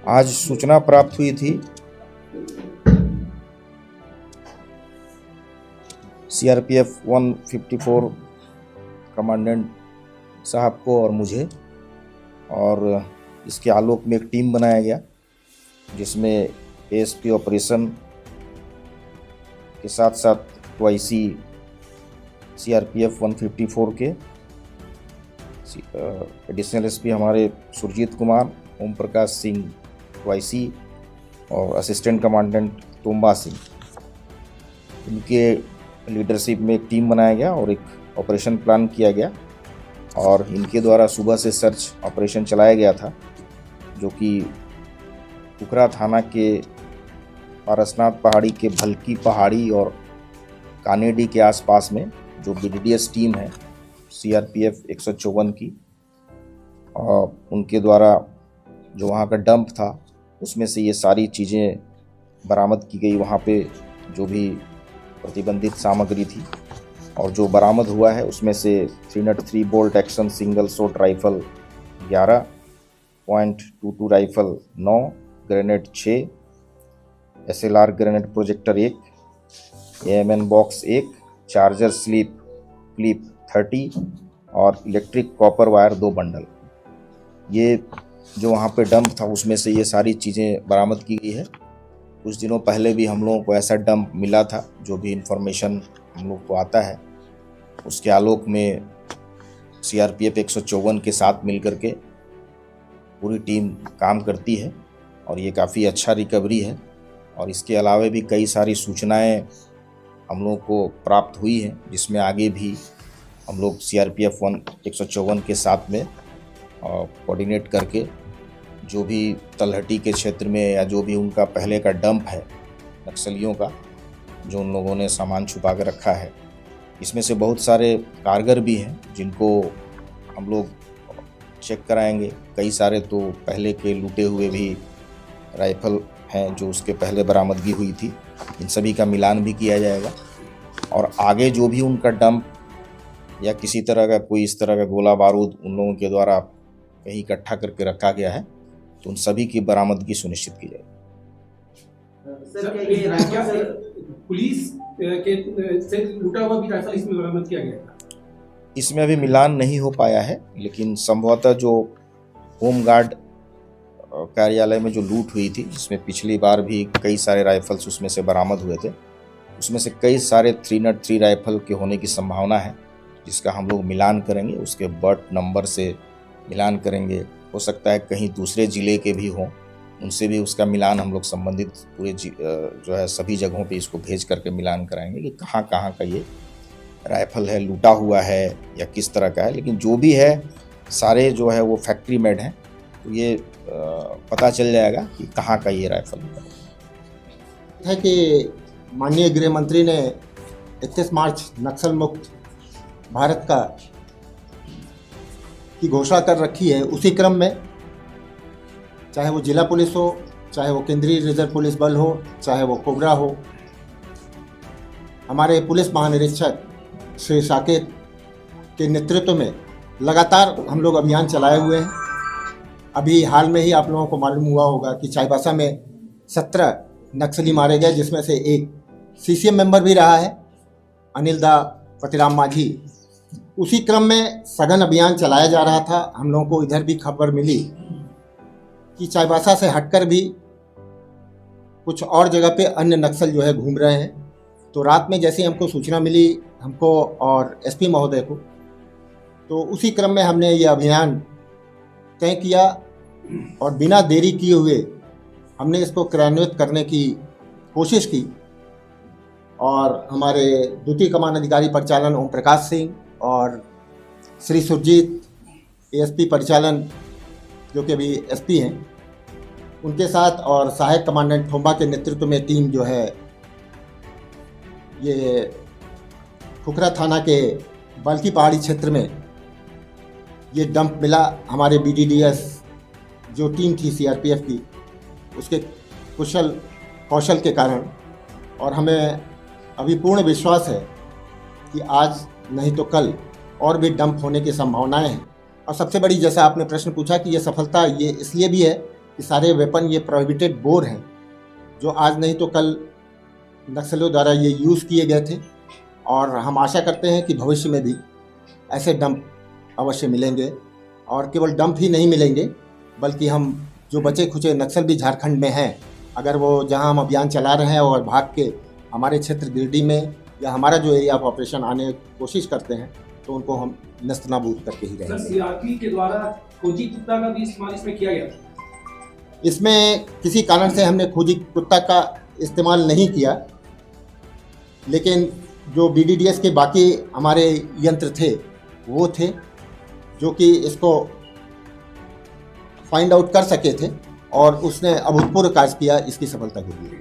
आज सूचना प्राप्त हुई थी सीआरपीएफ 154 कमांडेंट साहब को और मुझे, और इसके आलोक में एक टीम बनाया गया जिसमें एएसपी ऑपरेशन के साथ साथ वाईसी सीआरपीएफ 154 के एडिशनल एसपी हमारे सुरजीत कुमार, ओम प्रकाश सिंह वाईसी और असिस्टेंट कमांडेंट तोम्बा सिंह, इनके लीडरशिप में एक टीम बनाया गया और एक ऑपरेशन प्लान किया गया। और इनके द्वारा सुबह से सर्च ऑपरेशन चलाया गया था, जो कि खुखरा थाना के पारसनाथ पहाड़ी के भलकी पहाड़ी और कानेडी के आसपास में जो बीडीडीएस टीम है सीआरपीएफ 154 की, और उनके द्वारा जो वहाँ का डंप था उसमें से ये सारी चीज़ें बरामद की गई। वहाँ पे जो भी प्रतिबंधित सामग्री थी और जो बरामद हुआ है उसमें से 303 bolt action single shot rifle 11.22 rifle 9, grenade 6, SLR grenade projector 1, AMN box 1, charger clip 30 और इलेक्ट्रिक कॉपर वायर 2 बंडल। ये जो वहाँ पे डंप था उसमें से ये सारी चीज़ें बरामद की गई है। कुछ दिनों पहले भी हम लोगों को ऐसा डंप मिला था, जो भी इंफॉर्मेशन हम लोग को आता है उसके आलोक में सीआरपीएफ 154 के साथ मिलकर के पूरी टीम काम करती है और ये काफ़ी अच्छा रिकवरी है। और इसके अलावा भी कई सारी सूचनाएं हम लोगों को प्राप्त हुई हैं, जिसमें आगे भी हम लोग सीआरपीएफ 154 के साथ में कोऑर्डिनेट करके जो भी तलहटी के क्षेत्र में या जो भी उनका पहले का डंप है नक्सलियों का, जो उन लोगों ने सामान छुपा कर रखा है, इसमें से बहुत सारे कारगर भी हैं जिनको हम लोग चेक कराएंगे। कई सारे तो पहले के लूटे हुए भी राइफल हैं जो उसके पहले बरामदगी हुई थी, इन सभी का मिलान भी किया जाएगा। और आगे जो भी उनका डंप या किसी तरह का कोई इस तरह का गोला बारूद उन लोगों के द्वारा कहीं इकट्ठा करके रखा गया है तो उन सभी की बरामदगी सुनिश्चित की जाएगी। पुलिस के से लूटा हुआ भी राइफल इसमें बरामद किया गया था। इसमें अभी मिलान नहीं हो पाया है, लेकिन संभवतः जो होमगार्ड कार्यालय में जो लूट हुई थी, जिसमें पिछली बार भी कई सारे राइफल्स उसमें से बरामद हुए थे, उसमें से कई सारे 303 राइफल के होने की संभावना है, जिसका हम लोग मिलान करेंगे, उसके बर्ट नंबर से मिलान करेंगे। हो सकता है कहीं दूसरे ज़िले के भी हों, उनसे भी उसका मिलान हम लोग संबंधित पूरे जो है सभी जगहों पे इसको भेज करके मिलान कराएंगे कि कहाँ कहाँ का ये राइफल है, लूटा हुआ है या किस तरह का है। लेकिन जो भी है सारे जो है वो फैक्ट्री मेड हैं, तो ये पता चल जाएगा कि कहाँ का ये राइफल है। कि माननीय गृह मंत्री ने 31 मार्च नक्सल मुक्त भारत का की घोषणा कर रखी है। उसी क्रम में चाहे वो जिला पुलिस हो, चाहे वो केंद्रीय रिजर्व पुलिस बल हो, चाहे वो कोबरा हो, हमारे पुलिस महानिरीक्षक श्री साकेत के नेतृत्व में लगातार हम लोग अभियान चलाए हुए हैं। अभी हाल में ही आप लोगों को मालूम हुआ होगा कि चाईबासा में 17 नक्सली मारे गए, जिसमें से एक सीसीएम मेंबर भी रहा है, अनिल दा पतिराम माझी। उसी क्रम में सघन अभियान चलाया जा रहा था। हम लोगों को इधर भी खबर मिली कि चाईबासा से हटकर भी कुछ और जगह पे अन्य नक्सल जो है घूम रहे हैं। तो रात में जैसे हमको सूचना मिली, हमको और एसपी महोदय को, तो उसी क्रम में हमने ये अभियान तय किया और बिना देरी किए हुए हमने इसको क्रियान्वित करने की कोशिश की। और हमारे द्वितीय कमान अधिकारी परिचालन ओम प्रकाश सिंह और श्री सुरजीत एएसपी परिचालन जो कि अभी एसपी हैं, उनके साथ और सहायक कमांडेंट थोम्बा के नेतृत्व में टीम जो है ये खुखरा थाना के भलकी पहाड़ी क्षेत्र में ये डंप मिला। हमारे बीडीडीएस जो टीम थी सीआरपीएफ की, उसके कुशल कौशल के कारण, और हमें अभी पूर्ण विश्वास है कि आज नहीं तो कल और भी डंप होने की संभावनाएं हैं। और सबसे बड़ी, जैसा आपने प्रश्न पूछा कि ये सफलता ये इसलिए भी है ये सारे वेपन ये प्रोहिबिटेड बोर हैं, जो आज नहीं तो कल नक्सलियों द्वारा ये यूज़ किए गए थे। और हम आशा करते हैं कि भविष्य में भी ऐसे डंप अवश्य मिलेंगे, और केवल डंप ही नहीं मिलेंगे बल्कि हम जो बचे खुचे नक्सल भी झारखंड में हैं, अगर वो जहां हम अभियान चला रहे हैं और भाग के हमारे क्षेत्र गिरिडीह में या हमारा जो एरिया ऑफ ऑपरेशन आने की कोशिश करते हैं, तो उनको हम नस्तनाबूद करके ही सर, रहेंगे। सीआरपी के द्वारा खोजी कुत्ता का भी इस्तेमाल इसमें किया गया था। इसमें किसी कारण से हमने खोजी कुत्ता का इस्तेमाल नहीं किया, लेकिन जो BDDS के बाकी हमारे यंत्र थे वो थे जो कि इसको फाइंड आउट कर सके थे, और उसने अभूतपूर्व कार्य किया इसकी सफलता के लिए।